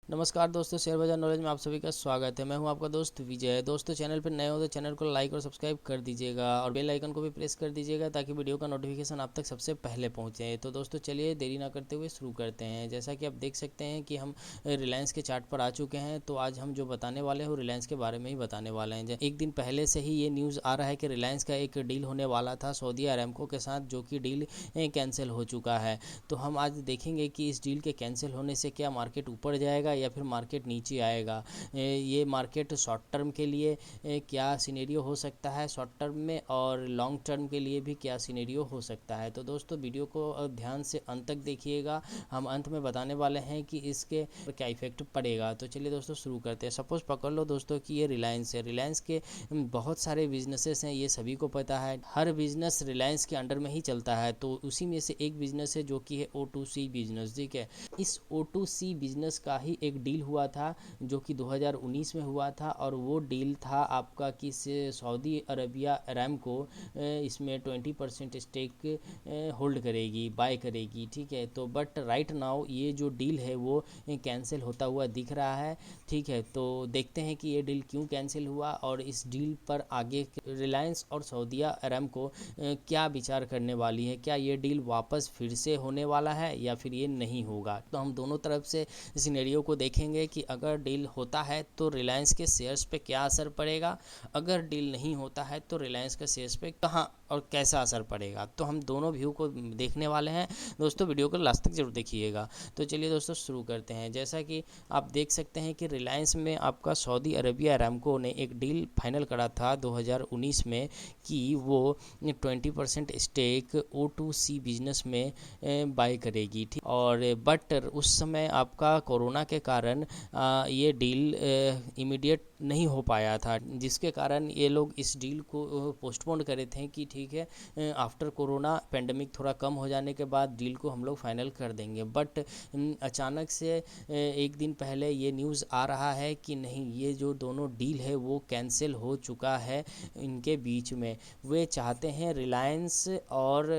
नमस्कार दोस्तों, शेयर बाजार नॉलेज में आप सभी का स्वागत है। मैं हूं आपका दोस्त विजय। दोस्तों, चैनल पर नए हो तो चैनल को लाइक और सब्सक्राइब कर दीजिएगा और बेल आइकन को भी प्रेस कर दीजिएगा ताकि वीडियो का नोटिफिकेशन आप तक सबसे पहले पहुंचे। तो दोस्तों चलिए देरी ना करते हुए शुरू करते हैं। जैसा कि आप देख सकते हैं कि हम रिलायंस के चार्ट पर आ चुके हैं। तो आज हम जो बताने वाले हैं वो रिलायंस के बारे में ही बताने वाले हैं। एक दिन पहले से ही ये न्यूज़ आ रहा है कि रिलायंस का एक डील होने वाला था सऊदी अरामको के साथ, जो कि डील कैंसिल हो चुका है। तो हम आज देखेंगे कि इस डील के कैंसिल होने से क्या मार्केट ऊपर जाएगा या फिर मार्केट नीचे आएगा। ये मार्केट शॉर्ट टर्म के लिए क्या सिनेरियो हो सकता है शॉर्ट टर्म में, और लॉन्ग टर्म के लिए भी क्या सिनेरियो हो सकता है। तो दोस्तों वीडियो को ध्यान से अंत तक देखिएगा। हम अंत में बताने वाले हैं कि इसके क्या इफेक्ट पड़ेगा। तो चलिए दोस्तों शुरू करते हैं। सपोज पकड़ लो दोस्तों कि ये रिलायंस है। रिलायंस के बहुत सारे बिजनेसेस हैं, ये सभी को पता है। हर बिजनेस रिलायंस के अंडर में ही चलता है। तो उसी में से एक बिजनेस है जो कि है O2C बिजनेस। ठीक है, इस O2C बिजनेस का ही एक डील हुआ था जो कि 2019 में हुआ था, और वो डील था आपका कि सऊदी अरबिया अरामको इसमें 20% स्टेक होल्ड करेगी, बाय करेगी। ठीक है, तो बट राइट नाउ ये जो डील है वो कैंसिल होता हुआ दिख रहा है। ठीक है, तो देखते हैं कि ये डील क्यों कैंसिल हुआ और इस डील पर आगे रिलायंस और सऊदीया अरामको क्या विचार करने वाली है। क्या ये डील वापस फिर से होने वाला है या फिर ये नहीं होगा। तो हम दोनों तरफ से सिनेरियो को देखेंगे कि अगर डील होता है तो रिलायंस के शेयर्स पे क्या असर पड़ेगा, अगर डील नहीं होता है तो रिलायंस के शेयर्स पे कहाँ और कैसा असर पड़ेगा। तो हम दोनों व्यू को देखने वाले हैं। दोस्तों वीडियो को लास्ट तक जरूर देखिएगा। तो चलिए दोस्तों शुरू करते हैं। जैसा कि आप देख सकते हैं कि रिलायंस में आपका सऊदी अरबिया अरामको ने एक डील फाइनल करा था 2019 में कि वो 20% स्टेक O2C बिजनेस में बाय करेगी। ठीक, और बट उस समय आपका कोरोना के कारण ये डील इमीडिएट नहीं हो पाया था, जिसके कारण ये लोग इस डील को पोस्टपोन करे थे कि ठीक है आफ्टर कोरोना पेंडेमिक थोड़ा कम हो जाने के बाद डील को हम लोग फाइनल कर देंगे। बट अचानक से एक दिन पहले ये न्यूज़ आ रहा है कि नहीं, ये जो दोनों डील है वो कैंसिल हो चुका है। इनके बीच में वे चाहते हैं रिलायंस और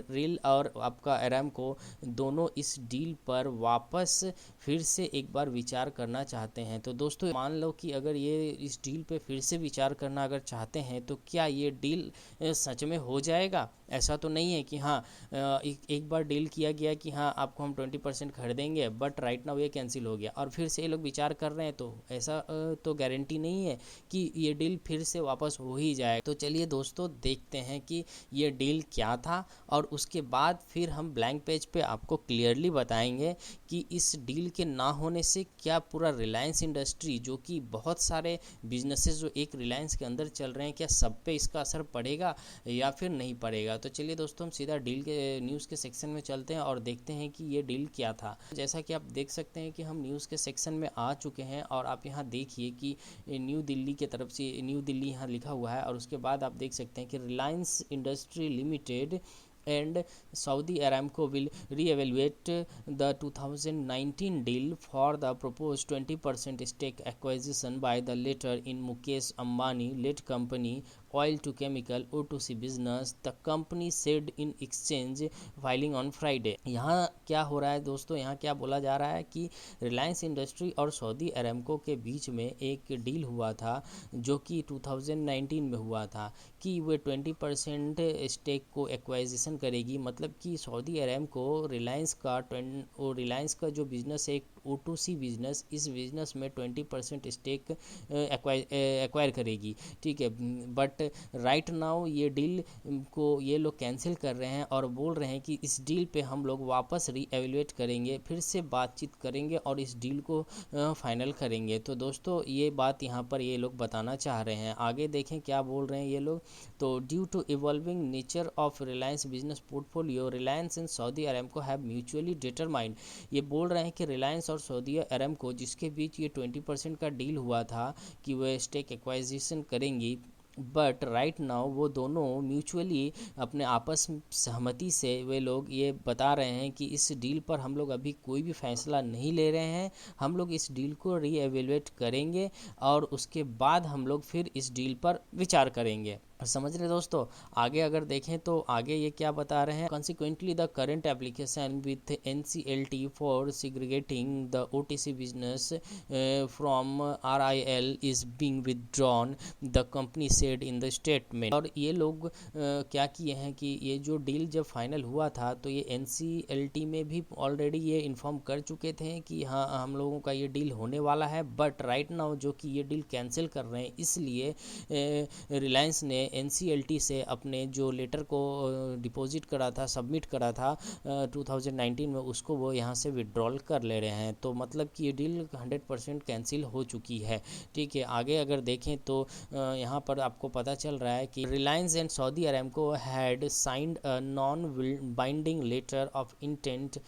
रिल और आपका अरामको दोनों इस डील पर वापस फिर से एक बार विचार करना चाहते हैं। तो दोस्तों मान लो कि अगर ये इस डील पे फिर से विचार करना अगर चाहते हैं तो क्या ये डील सच में हो जाएगा। ऐसा तो नहीं है कि हाँ एक बार डील किया गया कि हाँ आपको हम 20% खरीदेंगे, बट राइट नाउ ये कैंसिल हो गया और फिर से ये लोग विचार कर रहे हैं। तो ऐसा तो गारंटी नहीं है कि ये डील फिर से वापस हो ही जाए। तो चलिए दोस्तों देखते हैं कि ये डील क्या था, और उसके बाद फिर हम ब्लैंक पेज पे आपको क्लियरली बताएंगे कि इस डील के ना होने से क्या पूरा रिलायंस इंडस्ट्री, जो कि बहुत सारे बिजनेसेस जो एक रिलायंस के अंदर चल रहे हैं, क्या सब पे इसका असर पड़ेगा या फिर नहीं पड़ेगा। तो चलिए दोस्तों हम सीधा डील के न्यूज़ के सेक्शन में चलते हैं और देखते हैं कि ये डील क्या था। जैसा कि आप देख सकते हैं कि हम न्यूज़ के सेक्शन में आ चुके हैं, और आप यहाँ देखिए कि न्यू दिल्ली की तरफ से न्यू दिल्ली यहाँ लिखा हुआ है, और उसके बाद आप देख सकते हैं कि Reliance industry limited and Saudi Aramco will re-evaluate the 2019 deal for the proposed 20% stake acquisition by the latter in Mukesh Ambani led company oil to chemical O2C business, the company said in exchange filing on Friday। यहाँ क्या हो रहा है दोस्तों, यहाँ क्या बोला जा रहा है कि रिलायंस इंडस्ट्री और सऊदी अरामको के बीच में एक डील हुआ था जो कि 2019 में हुआ था कि वे 20% स्टेक को एक्वाइजिशन करेगी। मतलब कि सऊदी अरामको रिलायंस का जो बिज़नेस है एक O2C बिज़नेस, इस बिज़नेस में 20% स्टेक एक्वायर करेगी। ठीक है, बट राइट नाउ ये डील को ये लोग कैंसिल कर रहे हैं और बोल रहे हैं कि इस डील पे हम लोग वापस रीएवेल्युएट करेंगे, फिर से बातचीत करेंगे और इस डील को फाइनल करेंगे। तो दोस्तों ये बात यहाँ पर ये लोग बताना चाह रहे हैं। आगे देखें क्या बोल रहे हैं ये लोग। तो due to evolving nature of Reliance business portfolio, Reliance and Saudi Aramco have mutually determined. ये बोल रहे हैं कि रिलायंस और सऊदी अरामको जिसके बीच ये 20% का डील हुआ था कि वह स्टेक एक्वाइजिशन करेंगी, बट राइट नाउ वो दोनों म्यूचुअली अपने आपस सहमति से वे लोग ये बता रहे हैं कि इस डील पर हम लोग अभी कोई भी फैसला नहीं ले रहे हैं। हम लोग इस डील को रीएवेल्युएट करेंगे और उसके बाद हम लोग फिर इस डील पर विचार करेंगे। समझ रहे दोस्तों। आगे अगर देखें तो आगे ये क्या बता रहे हैं, consequently the current application with NCLT for segregating the OTC business from RIL is being withdrawn, the company said in the statement. और ये लोग क्या किए हैं कि ये जो डील जब फाइनल हुआ था तो ये NCLT में भी ऑलरेडी ये इन्फॉर्म कर चुके थे कि हाँ हम लोगों का ये डील होने वाला है, बट राइट नाउ जो कि ये डील कैंसिल कर रहे हैं, इसलिए रिलायंस ने NCLT से अपने जो लेटर को डिपॉजिट करा था, सबमिट करा था 2019 में, उसको वो यहाँ से विड्रॉल कर ले रहे हैं। तो मतलब कि ये डील 100% कैंसिल हो चुकी है। ठीक है, आगे अगर देखें तो यहाँ पर आपको पता चल रहा है कि Reliance and Saudi Aramco had signed a non binding letter of intent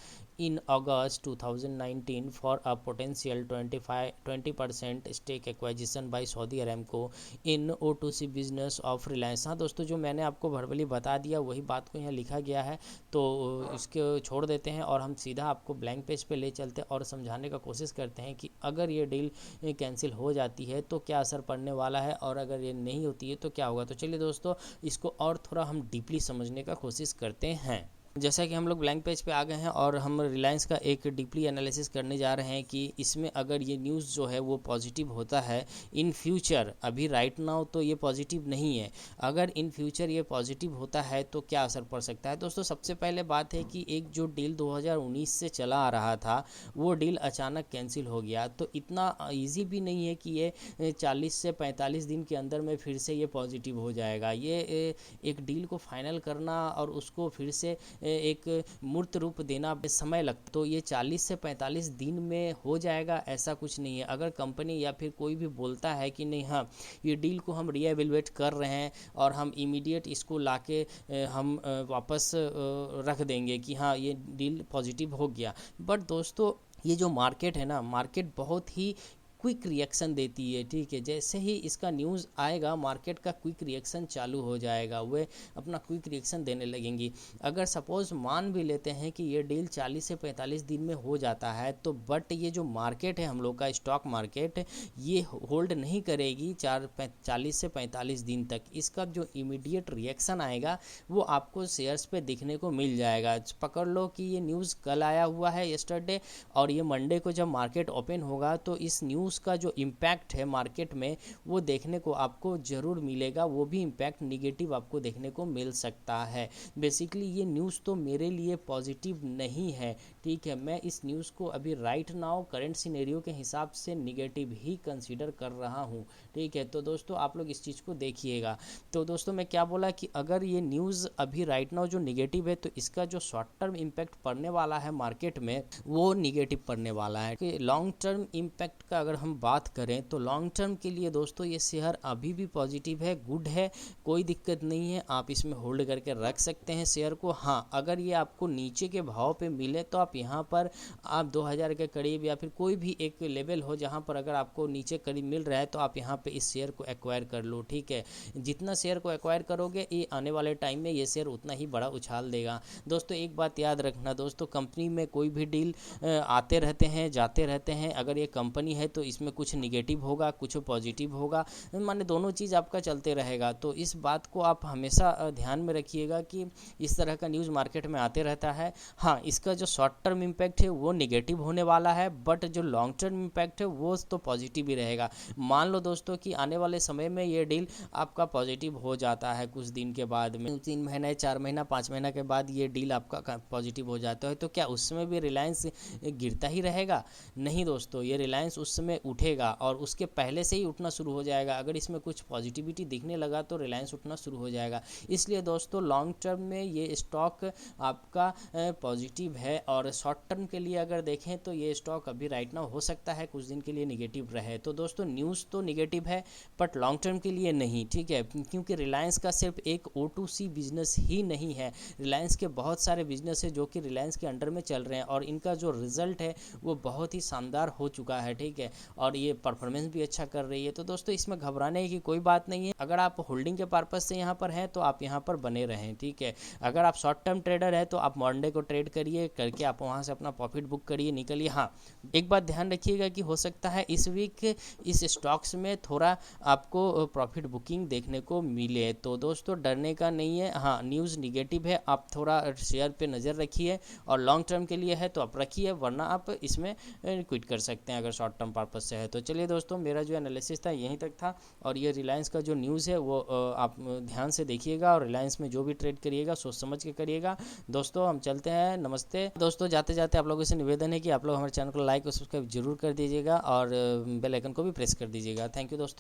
in August 2019 for a potential 20% stake acquisition by Saudi Aramco in O2C business of Reliance। हाँ दोस्तों, जो मैंने आपको वर्बली बता दिया वही बात को यहाँ लिखा गया है, तो इसको छोड़ देते हैं और हम सीधा आपको ब्लैंक पेज पे ले चलते हैं और समझाने का कोशिश करते हैं कि अगर ये डील कैंसिल हो जाती है तो क्या असर पड़ने वाला है, और अगर ये नहीं होती है तो क्या होगा। तो चलिए दोस्तों, इसको और थोड़ा हम डीपली समझने का कोशिश करते हैं। जैसा कि हम लोग ब्लैंक पेज पे आ गए हैं और हम रिलायंस का एक डीपली एनालिसिस करने जा रहे हैं कि इसमें अगर ये न्यूज़ जो है वो पॉजिटिव होता है इन फ्यूचर, अभी राइट नाउ तो ये पॉजिटिव नहीं है, अगर इन फ्यूचर ये पॉजिटिव होता है तो क्या असर पड़ सकता है। दोस्तों सबसे पहले बात है कि एक जो डील 2019 से चला आ रहा था वो डील अचानक कैंसिल हो गया, तो इतना ईजी भी नहीं है कि ये 40 से 45 दिन के अंदर में फिर से ये पॉजिटिव हो जाएगा। ये एक डील को फाइनल करना और उसको फिर से एक मूर्त रूप देना समय लगता, तो ये 40 से 45 दिन में हो जाएगा ऐसा कुछ नहीं है। अगर कंपनी या फिर कोई भी बोलता है कि नहीं हाँ ये डील को हम रीएवेलुएट कर रहे हैं और हम इमीडिएट इसको लाके हम वापस रख देंगे कि हाँ ये डील पॉजिटिव हो गया, बट दोस्तों ये जो मार्केट है ना, मार्केट बहुत ही क्विक रिएक्शन देती है। ठीक है, जैसे ही इसका न्यूज़ आएगा मार्केट का क्विक रिएक्शन चालू हो जाएगा, वे अपना क्विक रिएक्शन देने लगेंगी। अगर सपोज़ मान भी लेते हैं कि ये डील 40 से 45 दिन में हो जाता है, तो बट ये जो मार्केट है हम लोग का स्टॉक मार्केट, ये होल्ड नहीं करेगी 40 से 45 दिन तक। इसका जो इमीडिएट रिएक्शन आएगा वो आपको शेयर्स पे दिखने को मिल जाएगा। पकड़ लो कि ये न्यूज़ कल आया हुआ है यस्टरडे, और ये मंडे को जब मार्केट ओपन होगा तो इस न्यूज़ का जो इम्पैक्ट है मार्केट में वो देखने को आपको ज़रूर मिलेगा, वो भी इम्पैक्ट निगेटिव आपको देखने को मिल सकता है। बेसिकली ये न्यूज़ तो मेरे लिए पॉजिटिव नहीं है। ठीक है, मैं इस न्यूज़ को अभी राइट नाउ करंट सिनेरियो के हिसाब से निगेटिव ही कंसीडर कर रहा हूँ। ठीक है, तो दोस्तों आप लोग इस चीज़ को देखिएगा। तो दोस्तों मैं क्या बोला कि अगर ये न्यूज़ अभी राइट नाउ जो निगेटिव है तो इसका जो शॉर्ट टर्म इम्पैक्ट पड़ने वाला है मार्केट में वो निगेटिव पड़ने वाला है। कि लॉन्ग टर्म इम्पैक्ट का अगर हम बात करें तो लॉन्ग टर्म के लिए दोस्तों ये शेयर अभी भी पॉजिटिव है, गुड है, कोई दिक्कत नहीं है, आप इसमें होल्ड करके रख सकते हैं शेयर को। हाँ, अगर ये आपको नीचे के भाव पे मिले तो आप यहाँ पर आप 2000 के करीब या फिर कोई भी एक लेवल हो जहाँ पर अगर आपको नीचे करीब मिल रहा है तो आप यहाँ पे इस शेयर को एक्वायर कर लो। ठीक है, जितना शेयर को एक्वायर करोगे ये आने वाले टाइम में ये शेयर उतना ही बड़ा उछाल देगा। दोस्तों एक बात याद रखना दोस्तों, कंपनी में कोई भी डील आते रहते हैं जाते रहते हैं। अगर ये कंपनी है तो इसमें कुछ निगेटिव होगा कुछ पॉजिटिव होगा, माने दोनों चीज़ आपका चलते रहेगा। तो इस बात को आप हमेशा ध्यान में रखिएगा कि इस तरह का न्यूज़ मार्केट में आते रहता है। हाँ, इसका जो शॉर्ट टर्म इम्पैक्ट है वो निगेटिव होने वाला है, बट जो लॉन्ग टर्म इम्पैक्ट है वो तो पॉजिटिव ही रहेगा। मान लो दोस्तों कि आने वाले समय में ये डील आपका पॉजिटिव हो जाता है कुछ दिन के बाद में, 3 महीने 4 महीना 5 महीना के बाद ये डील आपका पॉजिटिव हो जाता है, तो क्या उस समय भी रिलायंस गिरता ही रहेगा? नहीं दोस्तों, ये रिलायंस उस समय उठेगा और उसके पहले से ही उठना शुरू हो जाएगा। अगर इसमें कुछ पॉजिटिविटी दिखने लगा तो रिलायंस उठना शुरू हो जाएगा। इसलिए दोस्तों लॉन्ग टर्म में ये स्टॉक आपका पॉजिटिव है, और शॉर्ट टर्म के लिए अगर देखें तो ये स्टॉक अभी राइट नाउ हो सकता है कुछ दिन के लिए निगेटिव रहे। तो दोस्तों न्यूज़ तो निगेटिव है बट लॉन्ग टर्म के लिए नहीं। ठीक है, क्योंकि रिलायंस का सिर्फ एक O2C बिजनेस ही नहीं है, रिलायंस के बहुत सारे बिजनेस है जो कि रिलायंस के अंडर में चल रहे हैं और इनका जो रिजल्ट है वो बहुत ही शानदार हो चुका है। ठीक है, और ये परफॉर्मेंस भी अच्छा कर रही है। तो दोस्तों इसमें घबराने की कोई बात नहीं है। अगर आप होल्डिंग के पर्पज़ से यहाँ पर हैं तो आप यहाँ पर बने रहें। ठीक है, अगर आप शॉर्ट टर्म ट्रेडर है तो आप मंडे को ट्रेड करिए, करके आप आप वहाँ से अपना प्रॉफिट बुक करिए, निकलिए। हाँ, एक बात ध्यान रखिएगा कि हो सकता है इस वीक इस स्टॉक्स में थोड़ा आपको प्रॉफिट बुकिंग देखने को मिले, तो दोस्तों डरने का नहीं है। हाँ, न्यूज़ निगेटिव है, आप थोड़ा शेयर पे नज़र रखिए, और लॉन्ग टर्म के लिए है तो आप रखिए, वरना आप इसमें क्विट कर सकते हैं अगर शॉर्ट टर्म पर्पज से है तो। चलिए दोस्तों, मेरा जो एनालिसिस था यहीं तक था, और ये रिलायंस का जो न्यूज़ है वो आप ध्यान से देखिएगा, और रिलायंस में जो भी ट्रेड करिएगा सोच समझ के करिएगा। दोस्तों हम चलते हैं, नमस्ते। दोस्तों जाते जाते आप लोगों से निवेदन है कि आप लोग हमारे चैनल को लाइक और सब्सक्राइब जरूर कर दीजिएगा, और बेल आइकन को भी प्रेस कर दीजिएगा। थैंक यू दोस्तों।